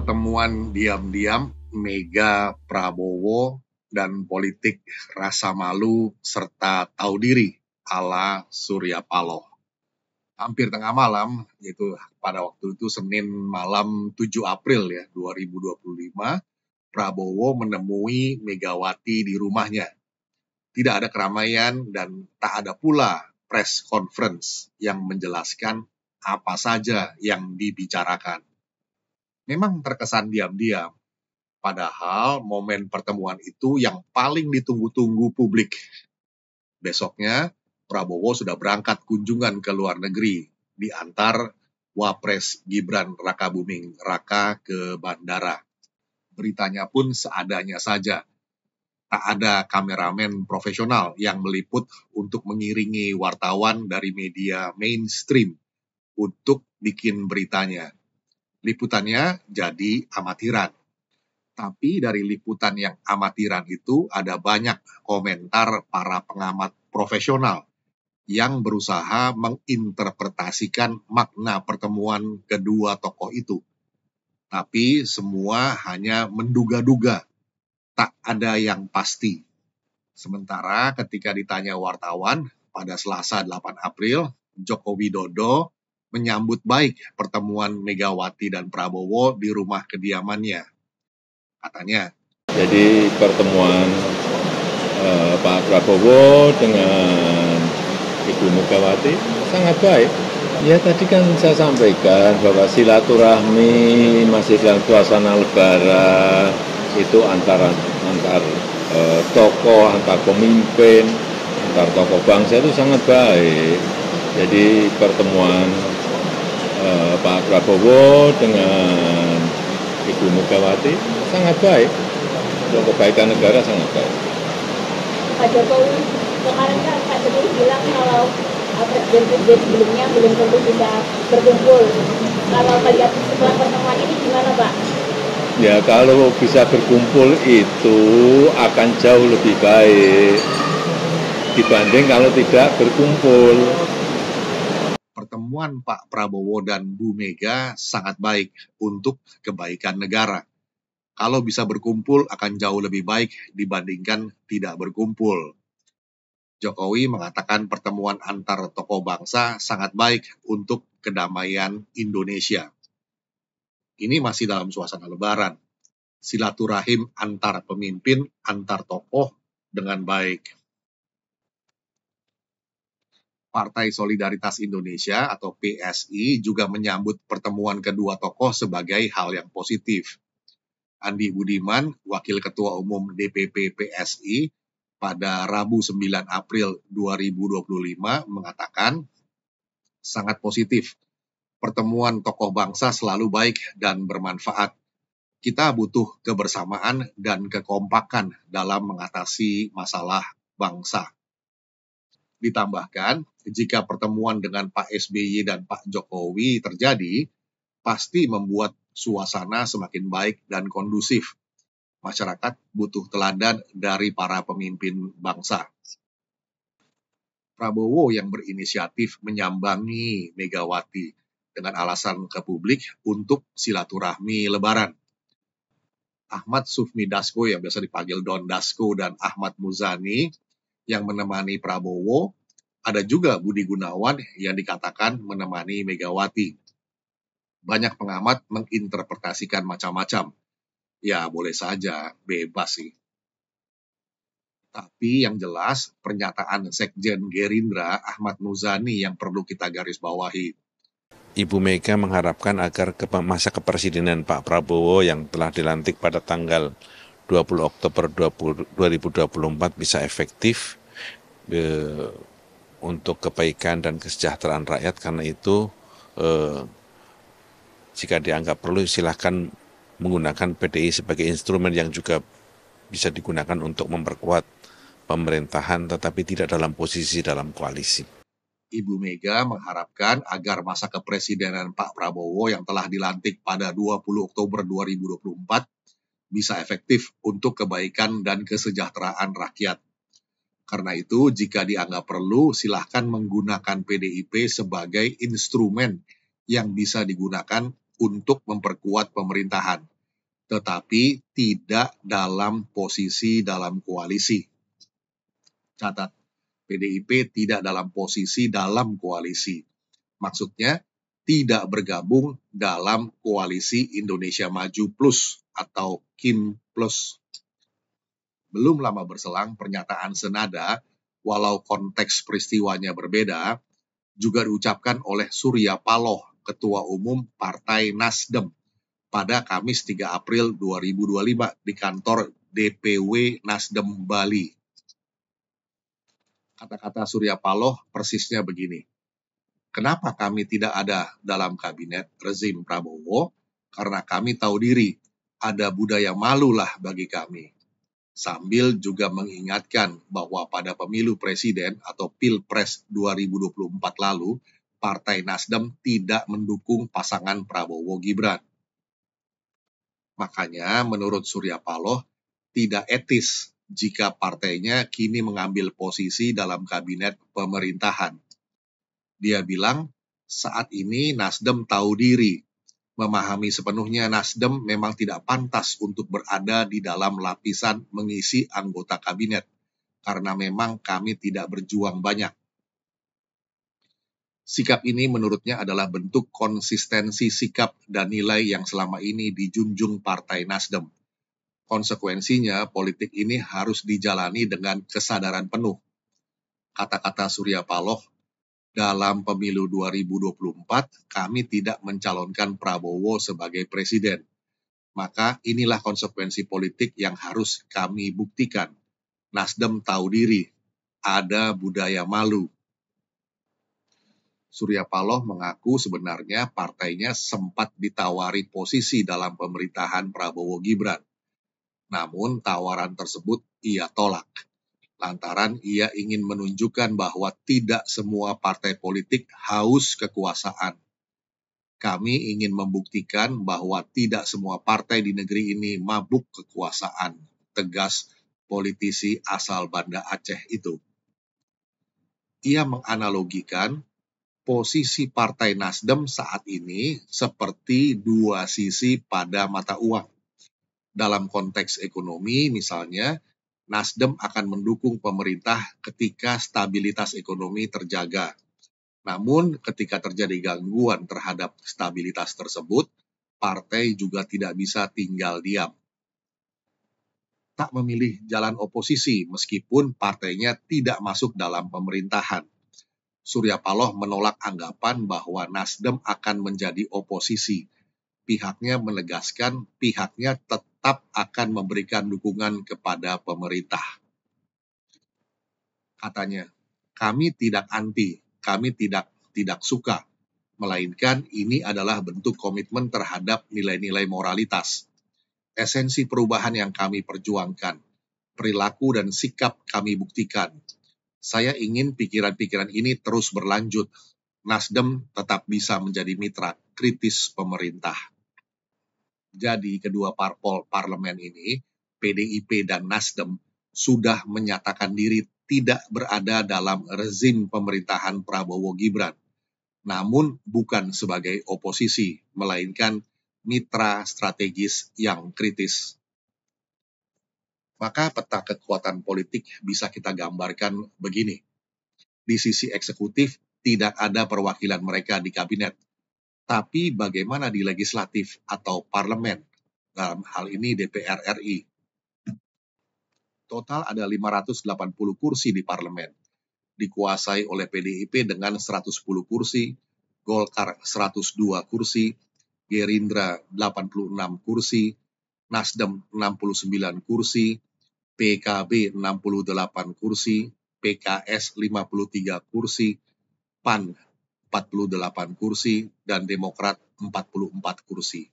pertemuan diam-diam Mega Prabowo dan politik rasa malu serta tahu diri ala Surya Paloh. Hampir tengah malam, yaitu pada waktu itu Senin malam 7 April 2025, Prabowo menemui Megawati di rumahnya. Tidak ada keramaian dan tak ada pula press conference yang menjelaskan apa saja yang dibicarakan. Memang terkesan diam-diam, padahal momen pertemuan itu yang paling ditunggu-tunggu publik. Besoknya, Prabowo sudah berangkat kunjungan ke luar negeri, diantar Wapres Gibran Rakabuming Raka ke bandara. Beritanya pun seadanya saja. Tak ada kameramen profesional yang meliput untuk mengiringi wartawan dari media mainstream untuk bikin beritanya. Liputannya jadi amatiran. Tapi dari liputan yang amatiran itu ada banyak komentar para pengamat profesional yang berusaha menginterpretasikan makna pertemuan kedua tokoh itu. Tapi semua hanya menduga-duga, tak ada yang pasti. Sementara ketika ditanya wartawan pada Selasa 8 April, Joko Widodo menyambut baik pertemuan Megawati dan Prabowo di rumah kediamannya. Katanya, jadi pertemuan Pak Prabowo dengan Ibu Megawati sangat baik. Ya tadi kan saya sampaikan bahwa silaturahmi masih dalam suasana lebaran itu antar tokoh, antar pemimpin, antar tokoh bangsa itu sangat baik. Jadi pertemuan Pak Prabowo dengan Ibu Megawati sangat baik. Untuk kebaikan negara sangat baik. Pak Jokowi kemarin kan Pak Jokowi bilang kalau presiden sebelumnya belum tentu bisa berkumpul. Kalau melihat setelah pertemuan ini gimana Pak? Ya kalau bisa berkumpul itu akan jauh lebih baik dibanding kalau tidak berkumpul. Pertemuan Pak Prabowo dan Bu Mega sangat baik untuk kebaikan negara. Kalau bisa berkumpul akan jauh lebih baik dibandingkan tidak berkumpul. Jokowi mengatakan pertemuan antar tokoh bangsa sangat baik untuk kedamaian Indonesia. Ini masih dalam suasana lebaran. Silaturahim antar pemimpin, antar tokoh dengan baik. Partai Solidaritas Indonesia atau PSI juga menyambut pertemuan kedua tokoh sebagai hal yang positif. Andi Budiman, Wakil Ketua Umum DPP PSI, pada Rabu 9 April 2025 mengatakan, sangat positif. Pertemuan tokoh bangsa selalu baik dan bermanfaat. Kita butuh kebersamaan dan kekompakan dalam mengatasi masalah bangsa. Ditambahkan, jika pertemuan dengan Pak SBY dan Pak Jokowi terjadi, pasti membuat suasana semakin baik dan kondusif. Masyarakat butuh teladan dari para pemimpin bangsa. Prabowo yang berinisiatif menyambangi Megawati dengan alasan ke publik untuk silaturahmi lebaran. Ahmad Sufmi Dasko yang biasa dipanggil Don Dasko dan Ahmad Muzani yang menemani Prabowo. Ada juga Budi Gunawan yang dikatakan menemani Megawati. Banyak pengamat menginterpretasikan macam-macam. Ya boleh saja, bebas sih. Tapi yang jelas pernyataan Sekjen Gerindra Ahmad Muzani yang perlu kita garis bawahi. Ibu Mega mengharapkan agar masa kepresidenan Pak Prabowo yang telah dilantik pada tanggal 20 Oktober 2024 bisa efektif untuk kebaikan dan kesejahteraan rakyat. Karena itu jika dianggap perlu silahkan menggunakan PDI sebagai instrumen yang juga bisa digunakan untuk memperkuat pemerintahan tetapi tidak dalam posisi dalam koalisi. Ibu Mega mengharapkan agar masa kepresidenan Pak Prabowo yang telah dilantik pada 20 Oktober 2024 bisa efektif untuk kebaikan dan kesejahteraan rakyat. Karena itu, jika dianggap perlu, silahkan menggunakan PDIP sebagai instrumen yang bisa digunakan untuk memperkuat pemerintahan. tetapi tidak dalam posisi dalam koalisi. Catat, PDIP tidak dalam posisi dalam koalisi. Maksudnya, tidak bergabung dalam koalisi Indonesia Maju Plus atau KIM Plus. Belum lama berselang pernyataan senada, walau konteks peristiwanya berbeda, juga diucapkan oleh Surya Paloh, Ketua Umum Partai Nasdem, pada Kamis 3 April 2025 di kantor DPW Nasdem Bali. Kata-kata Surya Paloh persisnya begini, kenapa kami tidak ada dalam kabinet rezim Prabowo? Karena kami tahu diri, ada budaya malulah bagi kami. Sambil juga mengingatkan bahwa pada pemilu presiden atau Pilpres 2024 lalu, Partai Nasdem tidak mendukung pasangan Prabowo Gibran. Makanya menurut Surya Paloh, tidak etis jika partainya kini mengambil posisi dalam kabinet pemerintahan. Dia bilang, saat ini Nasdem tahu diri, memahami sepenuhnya Nasdem memang tidak pantas untuk berada di dalam lapisan mengisi anggota kabinet, karena memang kami tidak berjuang banyak. Sikap ini menurutnya adalah bentuk konsistensi sikap dan nilai yang selama ini dijunjung Partai Nasdem. Konsekuensinya, politik ini harus dijalani dengan kesadaran penuh. Kata-kata Surya Paloh, dalam pemilu 2024, kami tidak mencalonkan Prabowo sebagai presiden. Maka inilah konsekuensi politik yang harus kami buktikan. Nasdem tahu diri, ada budaya malu. Surya Paloh mengaku sebenarnya partainya sempat ditawari posisi dalam pemerintahan Prabowo Gibran. Namun tawaran tersebut ia tolak. Lantaran ia ingin menunjukkan bahwa tidak semua partai politik haus kekuasaan. Kami ingin membuktikan bahwa tidak semua partai di negeri ini mabuk kekuasaan, tegas politisi asal Banda Aceh itu. Ia menganalogikan posisi Partai Nasdem saat ini seperti dua sisi pada mata uang. Dalam konteks ekonomi misalnya, Nasdem akan mendukung pemerintah ketika stabilitas ekonomi terjaga. Namun ketika terjadi gangguan terhadap stabilitas tersebut, partai juga tidak bisa tinggal diam. Tak memilih jalan oposisi meskipun partainya tidak masuk dalam pemerintahan. Surya Paloh menolak anggapan bahwa Nasdem akan menjadi oposisi. Pihaknya menegaskan pihaknya tetap akan memberikan dukungan kepada pemerintah. Katanya, kami tidak anti, kami tidak suka, melainkan ini adalah bentuk komitmen terhadap nilai-nilai moralitas. Esensi perubahan yang kami perjuangkan, perilaku dan sikap kami buktikan. Saya ingin pikiran-pikiran ini terus berlanjut. Nasdem tetap bisa menjadi mitra kritis pemerintah. Jadi kedua parpol parlemen ini, PDIP dan Nasdem, sudah menyatakan diri tidak berada dalam rezim pemerintahan Prabowo Gibran. Namun bukan sebagai oposisi, melainkan mitra strategis yang kritis. Maka peta kekuatan politik bisa kita gambarkan begini. Di sisi eksekutif, tidak ada perwakilan mereka di kabinet. Tapi bagaimana di legislatif atau parlemen, dalam hal ini DPR RI? Total ada 580 kursi di parlemen, dikuasai oleh PDIP dengan 110 kursi, Golkar 102 kursi, Gerindra 86 kursi, Nasdem 69 kursi, PKB 68 kursi, PKS 53 kursi, PAN 48 kursi, dan Demokrat 44 kursi.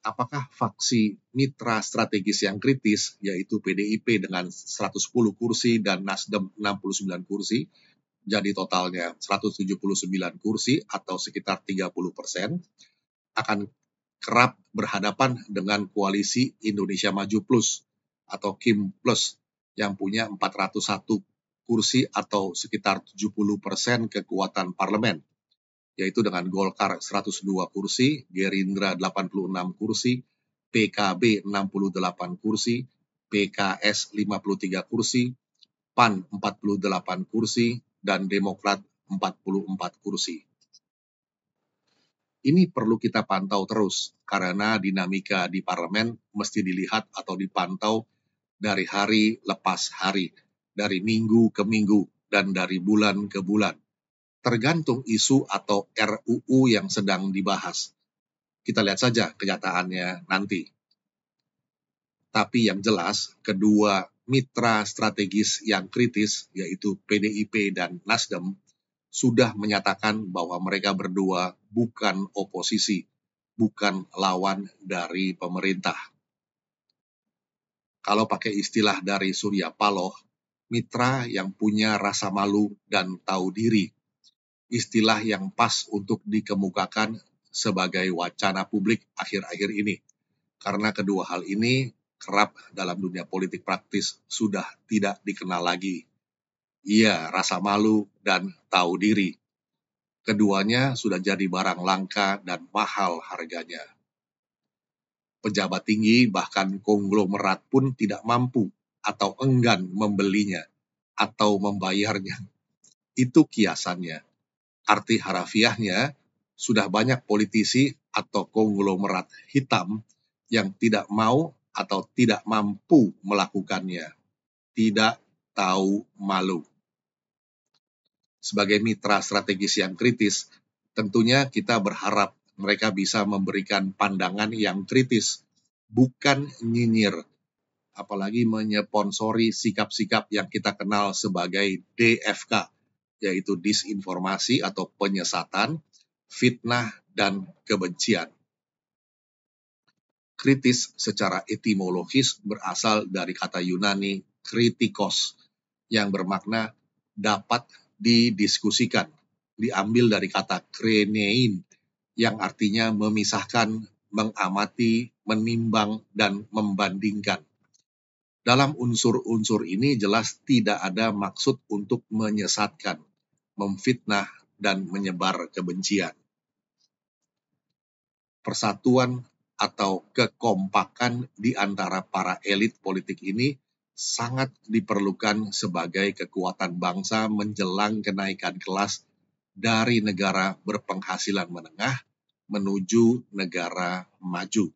Apakah faksi mitra strategis yang kritis, yaitu PDIP dengan 110 kursi dan Nasdem 69 kursi, jadi totalnya 179 kursi atau sekitar 30%, akan kerap berhadapan dengan koalisi Indonesia Maju Plus atau KIM Plus yang punya 401 kursi atau sekitar 70% kekuatan parlemen. yaitu dengan Golkar 102 kursi, Gerindra 86 kursi, PKB 68 kursi, PKS 53 kursi, PAN 48 kursi, dan Demokrat 44 kursi. Ini perlu kita pantau terus, karena dinamika di parlemen mesti dilihat atau dipantau dari hari lepas hari, dari minggu ke minggu, dan dari bulan ke bulan. Tergantung isu atau RUU yang sedang dibahas. Kita lihat saja kenyataannya nanti. Tapi yang jelas, kedua mitra strategis yang kritis, yaitu PDIP dan Nasdem, sudah menyatakan bahwa mereka berdua bukan oposisi, bukan lawan dari pemerintah. Kalau pakai istilah dari Surya Paloh, mitra yang punya rasa malu dan tahu diri. Istilah yang pas untuk dikemukakan sebagai wacana publik akhir-akhir ini. Karena kedua hal ini kerap dalam dunia politik praktis sudah tidak dikenal lagi. Iya, rasa malu dan tahu diri. Keduanya sudah jadi barang langka dan mahal harganya. Pejabat tinggi bahkan konglomerat pun tidak mampu atau enggan membelinya atau membayarnya. Itu kiasannya. Arti harafiahnya, sudah banyak politisi atau konglomerat hitam yang tidak mau atau tidak mampu melakukannya. Tidak tahu malu. Sebagai mitra strategis yang kritis, tentunya kita berharap mereka bisa memberikan pandangan yang kritis, bukan nyinyir, apalagi menyponsori sikap-sikap yang kita kenal sebagai DFK, yaitu disinformasi atau penyesatan, fitnah, dan kebencian. Kritis secara etimologis berasal dari kata Yunani kritikos, yang bermakna dapat didiskusikan, diambil dari kata krenein, yang artinya memisahkan, mengamati, menimbang, dan membandingkan. Dalam unsur-unsur ini jelas tidak ada maksud untuk menyesatkan, memfitnah, dan menyebar kebencian. Persatuan atau kekompakan di antara para elit politik ini sangat diperlukan sebagai kekuatan bangsa menjelang kenaikan kelas dari negara berpenghasilan menengah menuju negara maju.